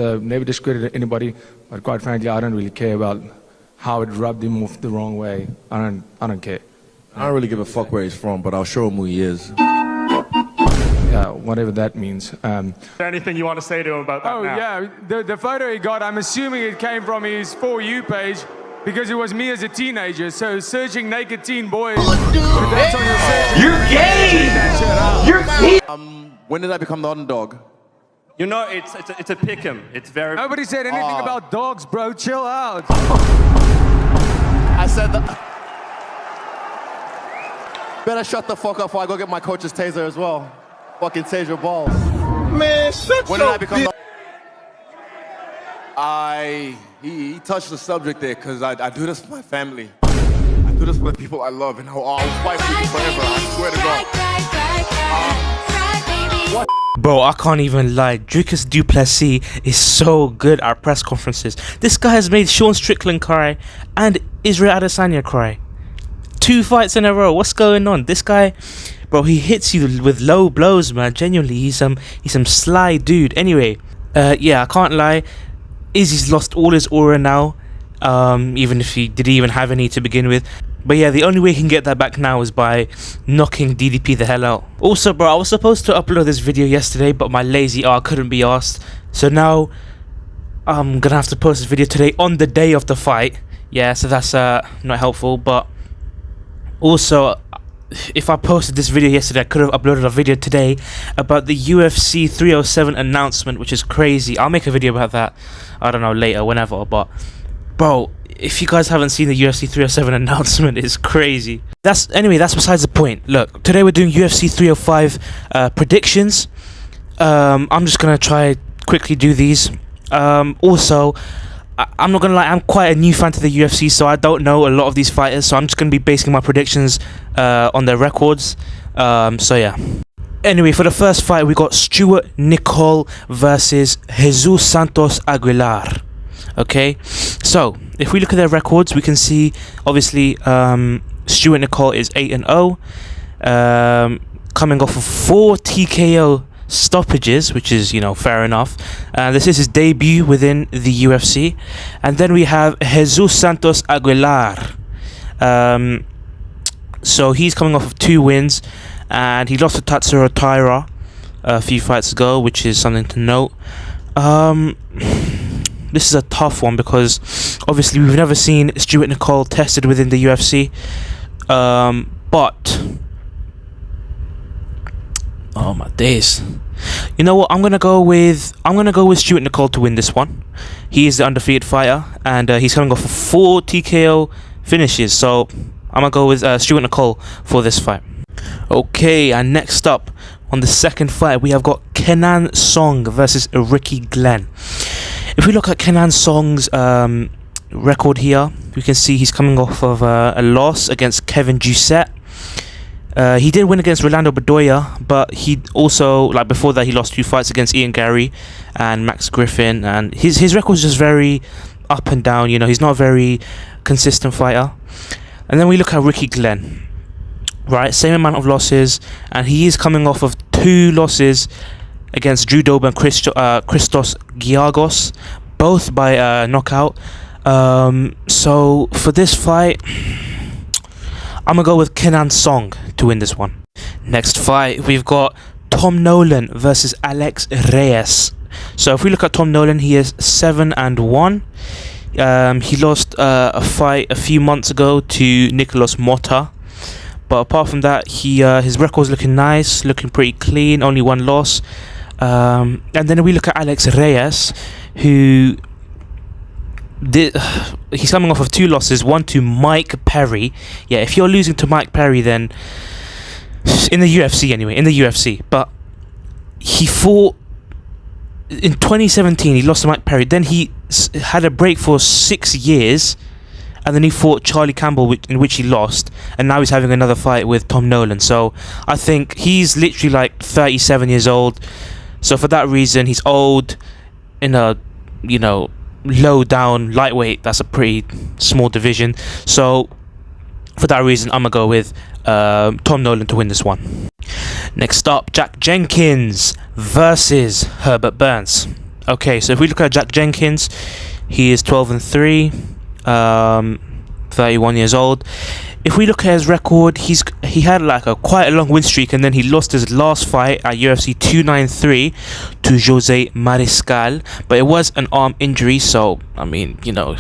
Never discredited anybody, but quite frankly, I don't really care about how it rubbed him off the wrong way. I don't care. I don't really give a fuck where he's from, but I'll show him who he is. Yeah, whatever that means. Is there anything you want to say to him about that now? Yeah, the photo he got, I'm assuming it came from his For You page because it was me as a teenager. So searching naked teen boys. That's on your search. You're gay! You're gay! When did I become the underdog? You know, it's a pick'em. It's very... Nobody said anything about dogs, bro. Chill out. I said that. Better shut the fuck up before I go get my coach's taser as well. Fucking tase your balls. Man, shut When did I become the... He touched the subject there because I do this for my family. I do this for the people I love, and I'll fight for you forever. I swear to God. What? Bro, I can't even lie. Dricus du Plessis is so good at press conferences. This guy has made Sean Strickland cry and Israel Adesanya cry. 2 fights in a row. What's going on? This guy, bro, he hits you with low blows, man. Genuinely, he's some sly dude. Anyway, yeah, I can't lie. Izzy's lost all his aura now. Even if he didn't even have any to begin with. But yeah, the only way he can get that back now is by knocking DDP the hell out. Also, bro, I was supposed to upload this video yesterday, but my lazy I couldn't be asked. So now I'm gonna have to post this video today on the day of the fight. Yeah, so that's not helpful. But also, if I posted this video yesterday, I could have uploaded a video today about the UFC 307 announcement, which is crazy. I'll make a video about that, I don't know, later, whenever. But bro, if you guys haven't seen the UFC 307 announcement, it's crazy. Anyway, that's besides the point. Look, today we're doing UFC 305 predictions. I'm just gonna try quickly do these. Also, I'm not gonna lie, I'm quite a new fan to the UFC, so I don't know a lot of these fighters. So I'm just gonna be basing my predictions on their records. So yeah. Anyway, for the first fight, we got Stuart Nicol versus Jesus Santos Aguilar. Okay, so if we look at their records, we can see obviously Stuart Nicol is 8-0, coming off of 4 TKO stoppages, which is, you know, fair enough. This is his debut within the UFC. And then we have Jesus Santos Aguilar. So he's coming off of 2 wins, and he lost to Tatsuro Taira a few fights ago, which is something to note. This is a tough one because obviously we've never seen Stuart Nicol tested within the UFC. But oh my days. You know what? I'm gonna go with Stuart Nicol to win this one. He is the undefeated fighter, and he's coming off of 4 TKO finishes. So I'm gonna go with Stuart Nicol for this fight. Okay, and next up on the second fight, we have got Kenan Song versus Ricky Glenn. If we look at Kenan Song's record here, we can see he's coming off of a loss against Kevin Doucette. He did win against Rolando Bedoya, but he also, like before that, he lost 2 fights against Ian Gary and Max Griffin, and his record is just very up and down. You know, he's not a very consistent fighter. And then we look at Ricky Glenn, right? Same amount of losses, and he is coming off of 2 losses against Drew Dober and Christos Giagos, both by knockout. So for this fight, I'm gonna go with Kenan Song to win this one. Next fight, we've got Tom Nolan versus Alex Reyes. So if we look at Tom Nolan, he is 7-1. He lost a fight a few months ago to Nicolas Motta. But apart from that, his record's looking nice, looking pretty clean, only 1 loss. And then we look at Alex Reyes, who he's coming off of 2 losses, 1 to Mike Perry. Yeah, if you're losing to Mike Perry, then in the UFC anyway, in the UFC. But he fought in 2017. He lost to Mike Perry. Then he had a break for 6 years, and then he fought Charlie Campbell, in which he lost, and now he's having another fight with Tom Nolan. So I think he's literally like 37 years old. So for that reason, he's old in a, you know, low down lightweight. That's a pretty small division. So for that reason, I'm gonna go with Tom Nolan to win this one. Next up, Jack Jenkins versus Herbert Burns. Okay, so if we look at Jack Jenkins, he is 12-3, 31 years old. If we look at his record, he had like quite a long win streak, and then he lost his last fight at UFC 293 to Jose Mariscal, but it was an arm injury, so I mean, you know,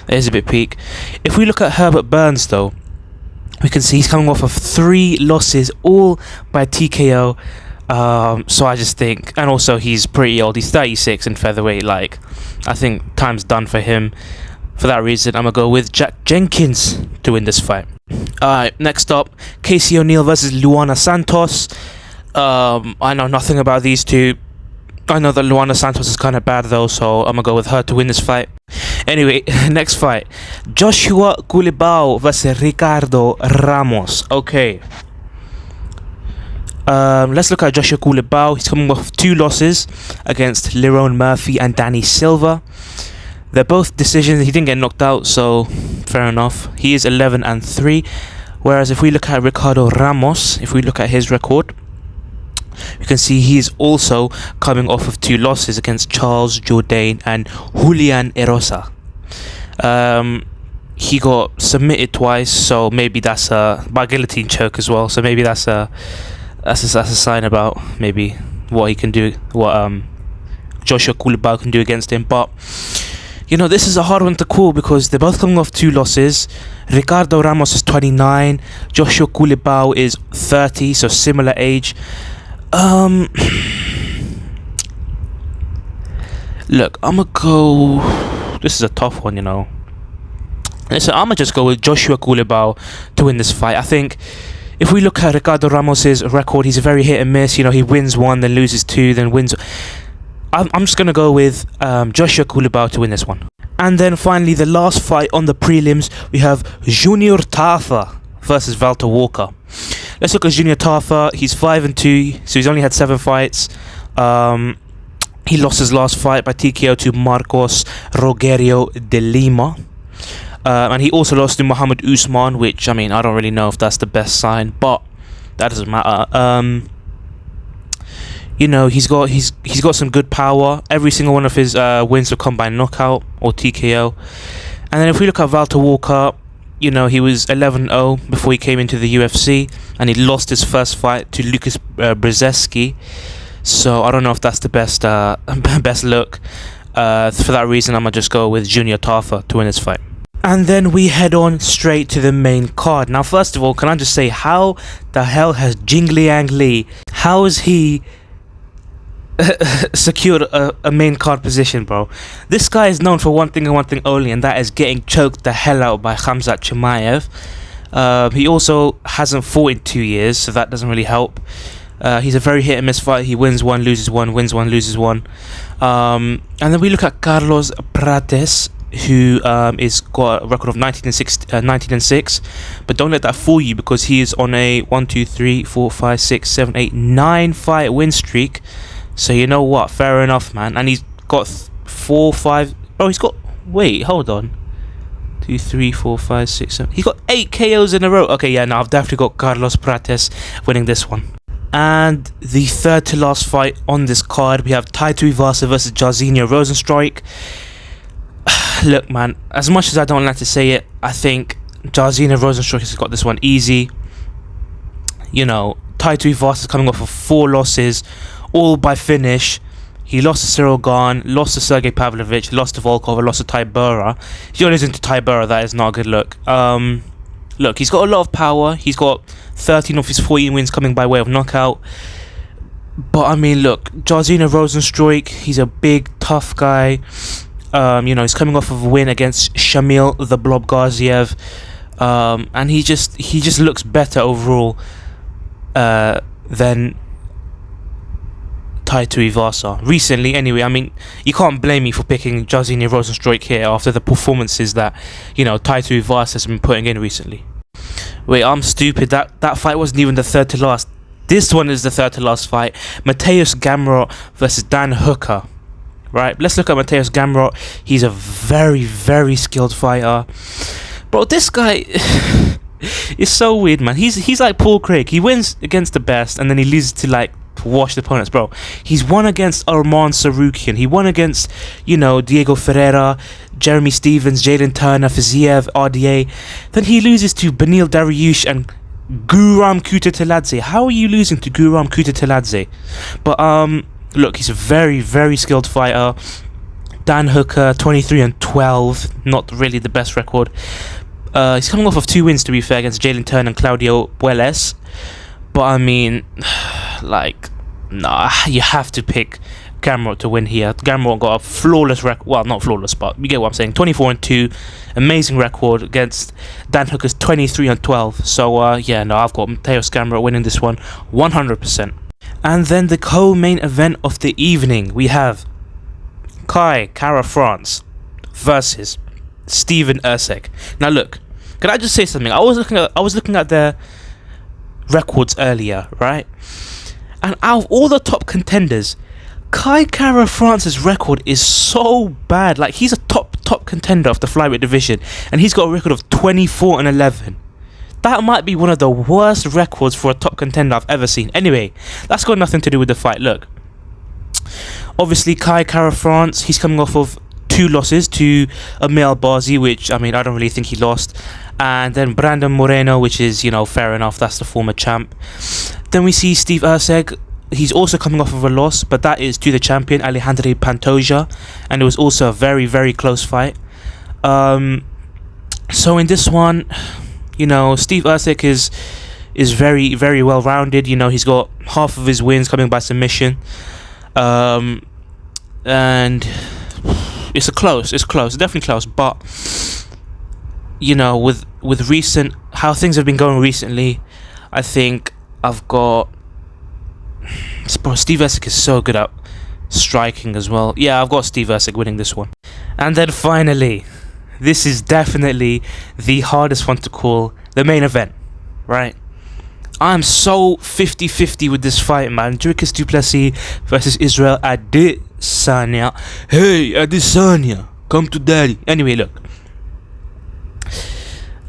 there's a bit peak. If we look at Herbert Burns though, we can see he's coming off of 3 losses, all by TKO. So I just think, and also he's pretty old, he's 36 in featherweight, like, I think time's done for him. For that reason, I'm gonna go with Jack Jenkins to win this fight. Alright, next up, Casey O'Neill versus Luana Santos. I know nothing about these two. I know that Luana Santos is kind of bad though, so I'm gonna go with her to win this fight. Anyway, next fight, Joshua Culibao versus Ricardo Ramos. Okay. Let's look at Joshua Culibao. He's coming off 2 losses against Lerone Murphy and Danny Silva. They're both decisions. He didn't get knocked out, so fair enough. He is 11-3. Whereas if we look at Ricardo Ramos, if we look at his record, you can see he's also coming off of 2 losses against Charles Jourdain and Julian Erosa. He got submitted twice, so maybe that's by guillotine choke as well. So maybe that's a sign about maybe what he can do, what Joshua Culibao can do against him. But you know, this is a hard one to call because they're both coming off 2 losses. Ricardo Ramos is 29, Joshua Culibao is 30, so similar age. Look, I'ma go. This is a tough one, you know. Listen, I'ma just go with Joshua Culibao to win this fight. I think if we look at Ricardo Ramos's record, he's a very hit and miss. You know, he wins 1, then loses 2, then wins. I'm just gonna go with Joshua Culibao to win this one. And then finally, the last fight on the prelims, we have Junior Tafa versus Walter Walker. Let's look at Junior Tafa. He's 5-2, so he's only had 7 fights. He lost his last fight by TKO to Marcos Rogerio de Lima. And he also lost to Muhammad Usman, which, I mean, I don't really know if that's the best sign, but that doesn't matter. You know, he's got some good power. Every single one of his wins have come by knockout or TKO. And then if we look at Walter Walker, you know, he was 11-0 before he came into the UFC, and he lost his first fight to Lucas Brzezinski. So I don't know if that's the best best look. For that reason, I'm gonna just go with Junior Tafa to win this fight. And then we head on straight to the main card. Now, first of all, can I just say, how the hell has Jingliang Li, how is he secured a main card position, bro? This guy is known for one thing and one thing only, and that is getting choked the hell out by Khamzat Chimaev. He also hasn't fought in 2 years, so that doesn't really help. He's a very hit and miss fight. He wins 1, loses 1, wins 1, loses 1. And then we look at Carlos Prates, who is got a record of 19-6, but don't let that fool you, because he is on a 9 fight win streak. So you know what, fair enough, man. And he's got 4, 5. Oh, he's got, wait, hold on, 2, 3, 4, 5, 6, 7. He got 8 KOs in a row. Okay, yeah, now I've definitely got Carlos Prates winning this one. And the third to last fight on this card, we have Taito Ivasa versus Jairzinho Rozenstruik. Look, man, as much as I don't like to say it, I think Jairzinho Rozenstruik has got this one easy. You know, Taito Ivasa is coming off of 4 losses, all by finish. He lost to Cyril Gane, lost to Sergey Pavlovich, lost to Volkov, lost to Tybura. If you're listening to Tybura, that is not a good look. Look, he's got a lot of power. He's got 13 of his 14 wins coming by way of knockout. But I mean, look, Jairzinho Rozenstruik, he's a big, tough guy. You know, he's coming off of a win against Shamil the Blob Gaziev, and he just looks better overall than Taito Ivasa recently. Anyway, I mean, you can't blame me for picking Jairzinho Rozenstruik here after the performances that, you know, Taito Ivasa has been putting in recently. Wait, I'm stupid. That fight wasn't even the third to last. This one is the third to last fight. Mateusz Gamrot versus Dan Hooker. Right, let's look at Mateusz Gamrot. He's a very, very skilled fighter. Bro, this guy is so weird, man. He's like Paul Craig. He wins against the best, and then he loses to like washed opponents, bro. He's won against Arman Sarukian. He won against, you know, Diego Ferreira, Jeremy Stevens, Jalen Turner, Fiziev, RDA. Then he loses to Benil Dariush and Guram Kutateladze. How are you losing to Guram Kutateladze? But look, he's a very, very skilled fighter. Dan Hooker, 23-12, not really the best record. He's coming off of 2 wins, to be fair, against Jalen Turner and Claudio Bueles. But I mean, like, nah, you have to pick Gamrot to win here. Gamrot got a flawless record. Well, not flawless, but you get what I'm saying. 24-2, amazing record against Dan Hooker's 23-12. So yeah, no, I've got Mateus Gamrot winning this one 100%. And then the co-main event of the evening, we have Kai Kara France versus Steven Erceg. Now look, can I just say something? I was looking at their records earlier, right? And out of all the top contenders, Kai Kara France's record is so bad. Like, he's a top contender of the flyweight division, and he's got a record of 24-11. That might be one of the worst records for a top contender I've ever seen. Anyway, that's got nothing to do with the fight. Look, obviously Kai Kara France, he's coming off of 2 losses to Amir Albazi, which, I mean, I don't really think he lost. And then Brandon Moreno, which is, you know, fair enough, that's the former champ. Then we see Steve Erceg. He's also coming off of a loss, but that is to the champion Alejandro Pantoja, and it was also a very, very close fight. So in this one, you know, Steve Erceg is very, very well rounded. You know, he's got half of his wins coming by submission, and it's definitely close. But you know, with recent how things have been going recently, I think I've got. Steve Erceg is so good at striking as well. Yeah, I've got Steve Erceg winning this one. And then finally, this is definitely the hardest one to call, the main event, right? I'm so 50-50 with this fight, man. Dricus du Plessis versus Israel Adesanya. Hey, Adesanya, come to daddy. Anyway, look.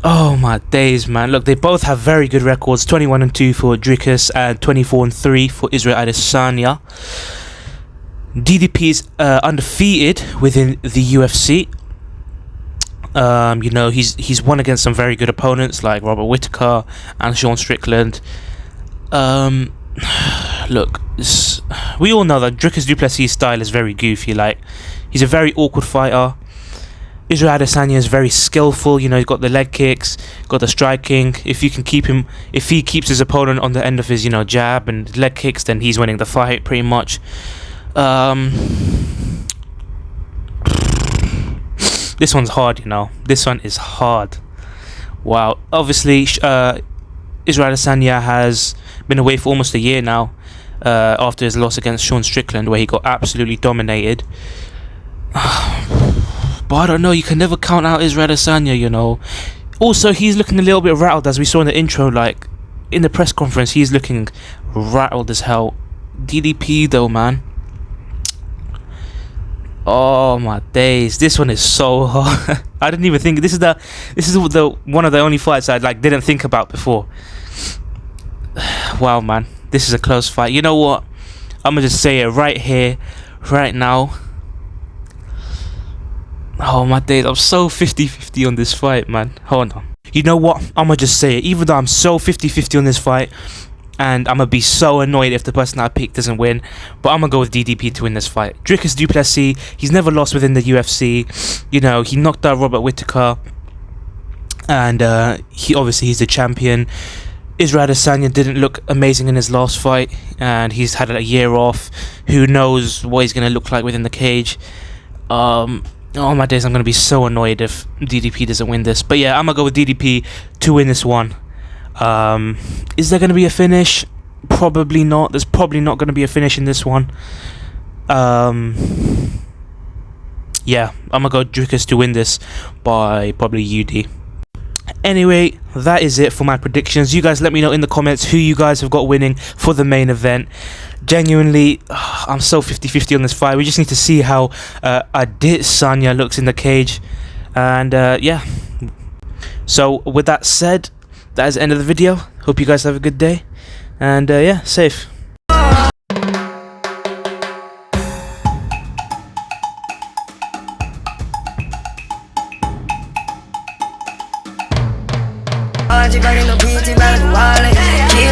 Oh my days, man. Look, they both have very good records. 21-2 for Dricus and 24-3 for Israel Adesanya. DDP is undefeated within the UFC. You know, he's won against some very good opponents like Robert Whittaker and Sean Strickland. Look, we all know that Dricus du Plessis' style is very goofy. Like, he's a very awkward fighter. Israel Adesanya is very skillful. You know, he's got the leg kicks, got the striking. If he keeps his opponent on the end of his, you know, jab and leg kicks, then he's winning the fight pretty much. This one's hard, you know. This one is hard. Wow. Obviously, Israel Adesanya has been away for almost a year now, after his loss against Sean Strickland, where he got absolutely dominated. But I don't know, you can never count out Israel Adesanya, you know. Also, he's looking a little bit rattled, as we saw in the intro. Like, in the press conference, he's looking rattled as hell. DDP, though, man. Oh my days, this one is so hard. I didn't even think this is the one of the only fights I didn't think about before. Wow, man, this is a close fight. You know what? I'm gonna just say it right here, right now. Oh my days, I'm so 50-50 on this fight, man. Hold on. You know what? I'm gonna just say it. Even though I'm so 50-50 on this fight, and I'm gonna be so annoyed if the person I pick doesn't win, but I'm gonna go with DDP to win this fight. Dricus du Plessis, he's never lost within the UFC. You know, he knocked out Robert Whittaker, and he's the champion. Israel Adesanya didn't look amazing in his last fight, and he's had a year off. Who knows what he's gonna look like within the cage? Oh my days, I'm gonna be so annoyed if DDP doesn't win this. But yeah, I'm gonna go with DDP to win this one. Is there gonna be a finish? Probably not. There's probably not gonna be a finish in this one. Yeah, I'm gonna go Dricus to win this by probably UD. Anyway, that is it for my predictions. You guys let me know in the comments who you guys have got winning for the main event. Genuinely, I'm so 50-50 on this fight. We just need to see how Adesanya looks in the cage. And yeah. So with that said, that is the end of the video. Hope you guys have a good day. And yeah, safe. Keep